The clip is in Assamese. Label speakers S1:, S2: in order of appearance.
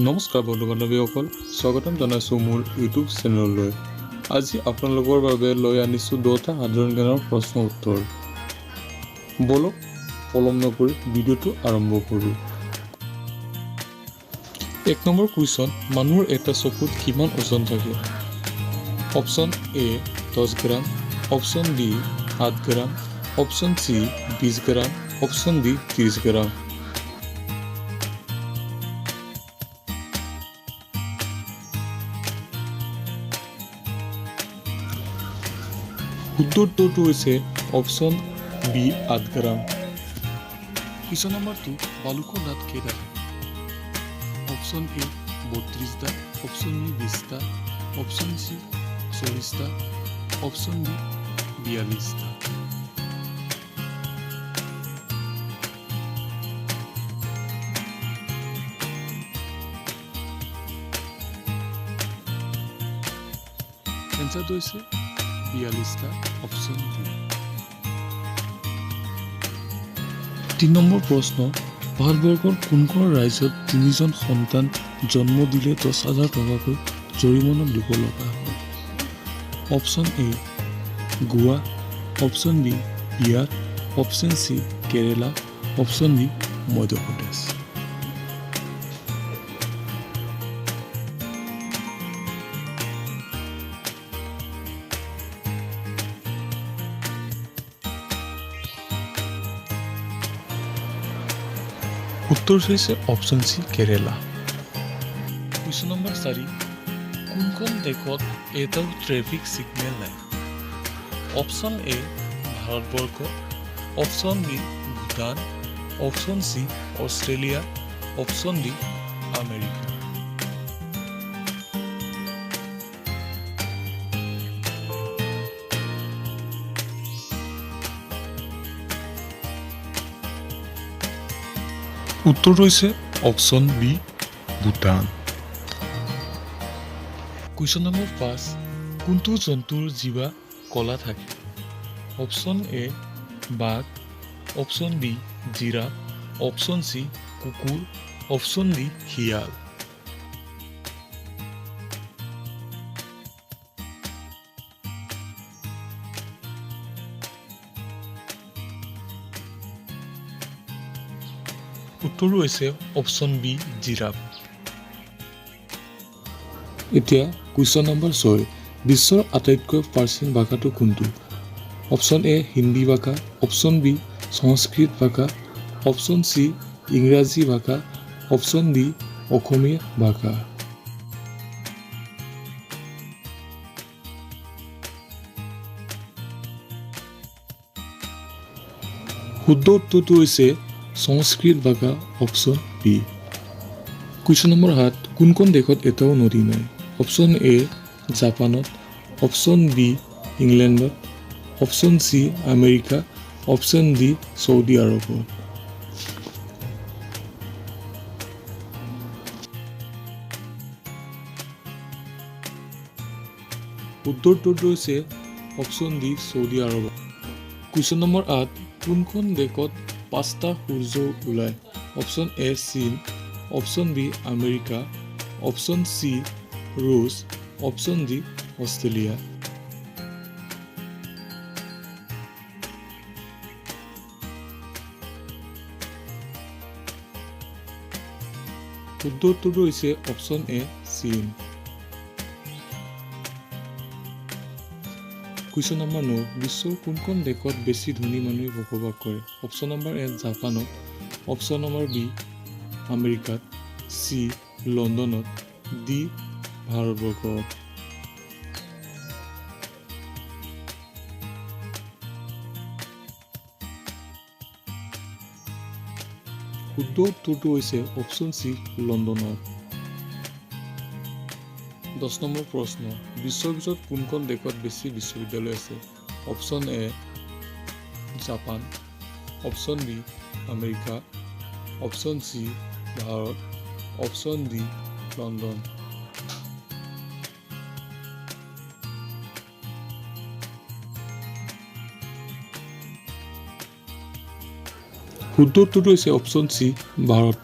S1: নমস্কাৰ বন্ধু বান্ধৱীসকল, স্বাগতম জনাইছোঁ মোৰ ইউটিউব চেনেললৈ। আজি আপোনালোকৰ বাবে লৈ আনিছোঁ 10টা সাধাৰণ জ্ঞানৰ প্ৰশ্ন উত্তৰ। বলক পলম নকৰি ভিডিঅ'টো আৰম্ভ কৰোঁ। 1 নম্বৰ কুৱেশ্যন, মানুহৰ এটা চকুত কিমান ওজন থাকে? Option A 10 gram, option B 7 gram, option C 20 gram, option D 30 gram. উত্তৰটো হৈছে option B 8 gram. Question number 2, ভালুকৰ দাঁত কেইটা? অপশ্যন এ 32টা, অপশ্যন বি 20টা, অপশ্যন চি 40টা, অপশ্যন ডি 42টা। এনচাৰটো হৈছে 42টা, অপশ্যন ডি। 3 নম্বৰ প্ৰশ্ন, ভাৰতবৰ্ষৰ কোনখন ৰাজ্যত 3জন সন্তান জন্ম দিলে 10,000 টকাকৈ জৰিমনা দিব লগা হয়? Option A Goa, option B Bihar, option C Kerala, option D Madhya Pradesh. উত্তৰ হৈছে option C Kerala. Question number 4, কোনখন দেশত এটাও ট্ৰেফিক ছিগনেল নাই? Option A Bharatvarsha, option B Bhutan, option C Australia, option D America. উত্তৰ হৈছে option B Bhutan. Question number 5, কোনটো জন্তুৰ জিভা কলা থাকে? অপশ্যন এ বাঘ, option B giraffe, option C কুকুৰ, অপশ্যন ডি শিয়াল। উত্তৰ হৈছে অপশ্যন বি জিৰাফ। এতিয়া কুৱেশ্যন নম্বৰ 6, বিশ্বৰ আটাইতকৈ প্ৰাচীন ভাষাটো কোনটো? অপশ্যন এ হিন্দী ভাষা, অপশ্যন বি সংস্কৃত ভাষা, অপশ্যন চি ইংৰাজী ভাষা, অপশ্যন ডি অসমীয়া ভাষা। শুদ্ধ উত্তৰটো হৈছে সংস্কৃত ভাষা, অপশ্যন বি। কুৱেশ্যন নম্বৰ 7, কোনখন দেশত এটাও নদী নাই? অপশ্যন এ জাপানত, অপশ্যন বি ইংলেণ্ডত, option C America, option D চৌদি আৰবত। উত্তৰটো হৈছে অপশ্যন ডি চৌদি আৰবত। কুৱেশ্যন নম্বৰ 8, কোনখন দেশত 5টা সূৰ্য ওলায়? অপশ্যন এ চীন, option B America, option C ৰুছ, অপশ্যন ডি অষ্ট্ৰেলিয়া। উত্তৰটো হৈছে অপশ্যন এ চীন। কুৱেশ্যন নম্বৰ 9, বিশ্বৰ কোনখন দেশত বেছি ধনী মানুহে বসবাস কৰে? অপশ্যন নম্বৰ এ জাপানত, অপশ্যন নম্বৰ বি আমেৰিকাত, চি লণ্ডনত, ডি ভাৰতবৰ্ষত। শুদ্ধ উত্তৰটো হৈছে অপশ্যন চি লণ্ডনত। 10 নম্বৰ প্ৰশ্ন, বিশ্বৰ ভিতৰত কোনখন দেশত বেছি বিশ্ববিদ্যালয় আছে? Option A Japan, option B America, option C Bharat, option D London. শুদ্ধ উত্তৰটো হৈছে অপশ্যন চি ভাৰত।